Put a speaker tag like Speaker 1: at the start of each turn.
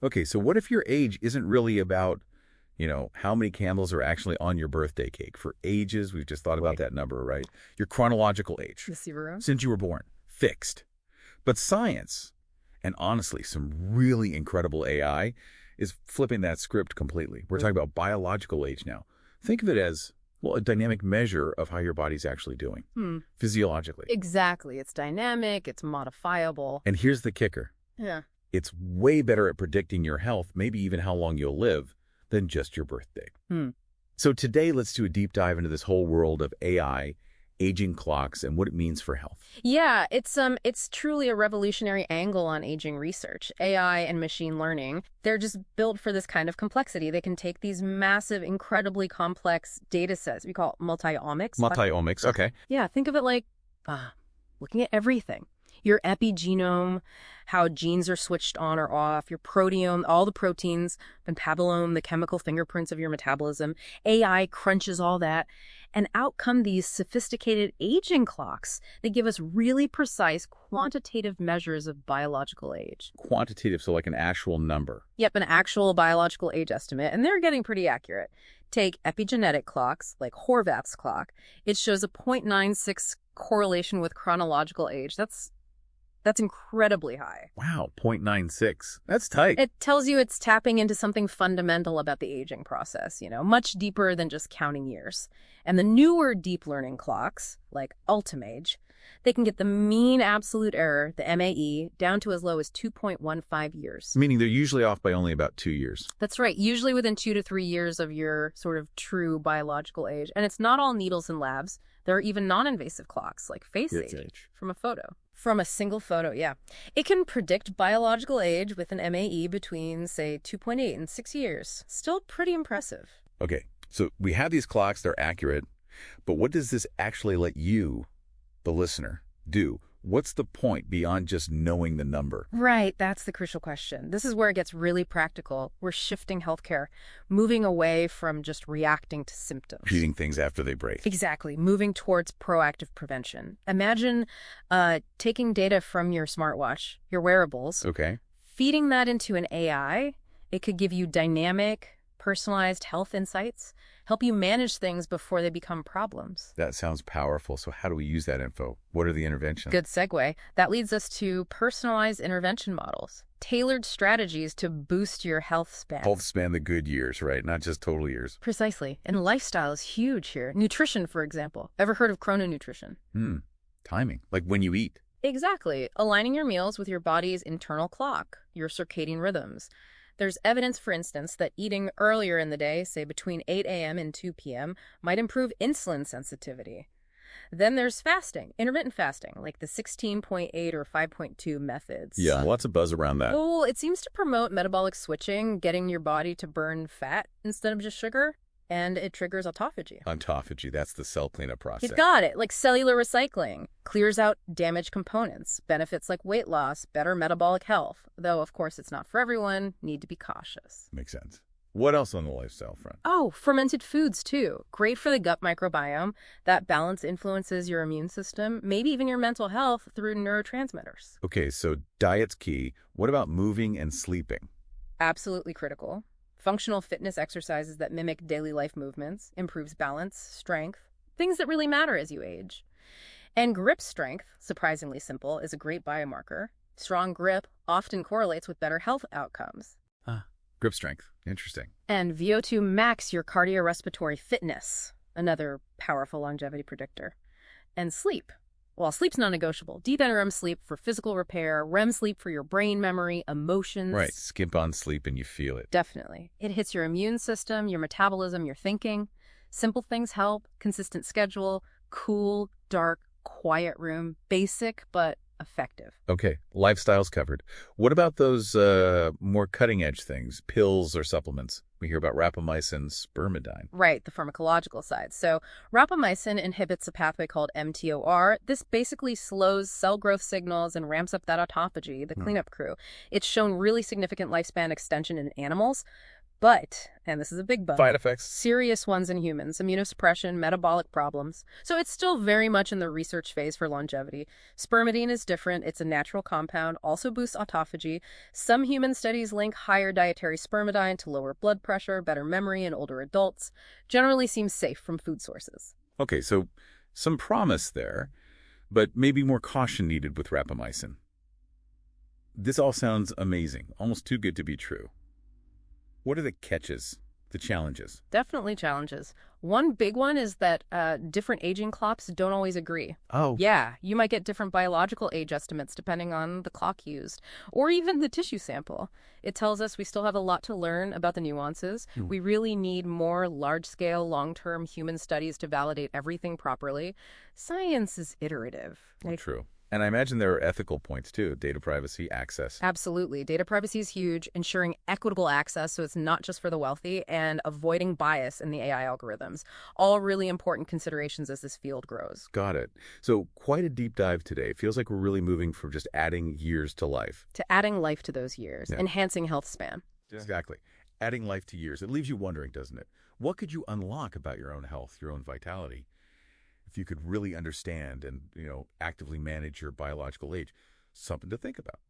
Speaker 1: Okay, so what if your age isn't really about, how many candles are actually on your birthday cake? For ages, we've just thought about that number, right? Your chronological age,
Speaker 2: The Sivaram?
Speaker 1: since you were born, fixed. But science, and honestly, some really incredible AI, is flipping that script completely. We're talking about biological age now. Think of it as, well, a dynamic measure of how your body's actually doing, physiologically.
Speaker 2: Exactly. It's dynamic, it's modifiable.
Speaker 1: And here's the kicker.
Speaker 2: Yeah.
Speaker 1: It's way better at predicting your health, maybe even how long you'll live, than just your birthday. So today, let's do a deep dive into this whole world of AI, aging clocks, and what it means for health.
Speaker 2: Yeah, it's truly a revolutionary angle on aging research. AI and machine learning, they're just built for this kind of complexity. They can take these massive, incredibly complex data sets. We call it multi-omics.
Speaker 1: Multi-omics, okay.
Speaker 2: Yeah, think of it like looking at everything. Your epigenome, how genes are switched on or off, your proteome, all the proteins, metabolome, the chemical fingerprints of your metabolism. AI crunches all that, and out come these sophisticated aging clocks. They give us really precise quantitative measures of biological age.
Speaker 1: Quantitative, so like an actual number.
Speaker 2: Yep, an actual biological age estimate, and they're getting pretty accurate. Take epigenetic clocks, like Horvath's clock. It shows a 0.96 correlation with chronological age. That's incredibly high.
Speaker 1: Wow, 0.96. That's tight.
Speaker 2: It tells you it's tapping into something fundamental about the aging process, much deeper than just counting years. And the newer deep learning clocks, like Ultimage, they can get the mean absolute error, the MAE, down to as low as 2.15 years.
Speaker 1: Meaning they're usually off by only about 2 years.
Speaker 2: That's right, usually within 2 to 3 years of your sort of true biological age. And it's not all needles and labs. There are even non-invasive clocks, like face age, from a photo. From a single photo, yeah. It can predict biological age with an MAE between, say, 2.8 and 6 years. Still pretty impressive.
Speaker 1: Okay, so we have these clocks, they're accurate, but what does this actually let you, the listener, do? What's the point beyond just knowing the number?
Speaker 2: Right, that's the crucial question. This is where it gets really practical. We're shifting healthcare, moving away from just reacting to symptoms.
Speaker 1: Treating things after they break.
Speaker 2: Exactly, moving towards proactive prevention. Imagine taking data from your smartwatch, your wearables, feeding that into an AI. It could give you dynamic, personalized health insights, help you manage things before they become problems.
Speaker 1: That sounds powerful. So how do we use that info? What are the interventions?
Speaker 2: Good segue. That leads us to personalized intervention models, tailored strategies to boost your health span.
Speaker 1: Health span, the good years, right? Not just total years.
Speaker 2: Precisely. And lifestyle is huge here. Nutrition, for example. Ever heard of chrononutrition?
Speaker 1: Timing, like when you eat.
Speaker 2: Exactly. Aligning your meals with your body's internal clock, your circadian rhythms. There's evidence, for instance, that eating earlier in the day, say between 8 a.m. and 2 p.m., might improve insulin sensitivity. Then there's fasting, intermittent fasting, like the 16.8 or 5.2 methods.
Speaker 1: Yeah, lots of buzz around that.
Speaker 2: Oh, it seems to promote metabolic switching, getting your body to burn fat instead of just sugar. And it triggers autophagy.
Speaker 1: Autophagy, that's the cell cleanup process.
Speaker 2: You've got it, like cellular recycling. Clears out damaged components. Benefits like weight loss, better metabolic health. Though, of course, it's not for everyone. Need to be cautious.
Speaker 1: Makes sense. What else on the lifestyle front?
Speaker 2: Oh, fermented foods, too. Great for the gut microbiome. That balance influences your immune system, maybe even your mental health through neurotransmitters.
Speaker 1: Okay, so diet's key. What about moving and sleeping?
Speaker 2: Absolutely critical. Functional fitness exercises that mimic daily life movements, improves balance, strength, things that really matter as you age. And grip strength, surprisingly simple, is a great biomarker. Strong grip often correlates with better health outcomes.
Speaker 1: Grip strength. Interesting.
Speaker 2: And VO2 max your cardiorespiratory fitness, another powerful longevity predictor. And sleep. Well, sleep's non-negotiable. Deep NREM sleep for physical repair, REM sleep for your brain memory, emotions.
Speaker 1: Right. Skimp on sleep and you feel it.
Speaker 2: Definitely. It hits your immune system, your metabolism, your thinking. Simple things help. Consistent schedule, cool, dark, quiet room. Basic, but effective.
Speaker 1: Okay. Lifestyle's covered. What about those more cutting-edge things, pills or supplements? We hear about rapamycin, spermidine.
Speaker 2: Right, the pharmacological side. So rapamycin inhibits a pathway called mTOR. This basically slows cell growth signals and ramps up that autophagy, the cleanup crew. It's shown really significant lifespan extension in animals, But, and this is a big but,
Speaker 1: Side effects.
Speaker 2: serious ones in humans, immunosuppression, metabolic problems. So it's still very much in the research phase for longevity. Spermidine is different. It's a natural compound, also boosts autophagy. Some human studies link higher dietary spermidine to lower blood pressure, better memory in older adults. Generally seems safe from food sources.
Speaker 1: Okay, so some promise there, but maybe more caution needed with rapamycin. This all sounds amazing, almost too good to be true. What are the catches, the challenges?
Speaker 2: Definitely challenges. One big one is that different aging clocks don't always agree.
Speaker 1: Oh.
Speaker 2: Yeah, you might get different biological age estimates depending on the clock used, or even the tissue sample. It tells us we still have a lot to learn about the nuances. We really need more large-scale, long-term human studies to validate everything properly. Science is iterative.
Speaker 1: True. And I imagine there are ethical points too, data privacy, access.
Speaker 2: Absolutely. Data privacy is huge, ensuring equitable access so it's not just for the wealthy, and avoiding bias in the AI algorithms. All really important considerations as this field grows.
Speaker 1: Got it. So quite a deep dive today. It feels like we're really moving from just adding years to life.
Speaker 2: To adding life to those years,
Speaker 1: Yeah.
Speaker 2: enhancing health span.
Speaker 1: Exactly. Adding life to years. It leaves you wondering, doesn't it? What could you unlock about your own health, your own vitality, if you could really understand and, actively manage your biological age? Something to think about.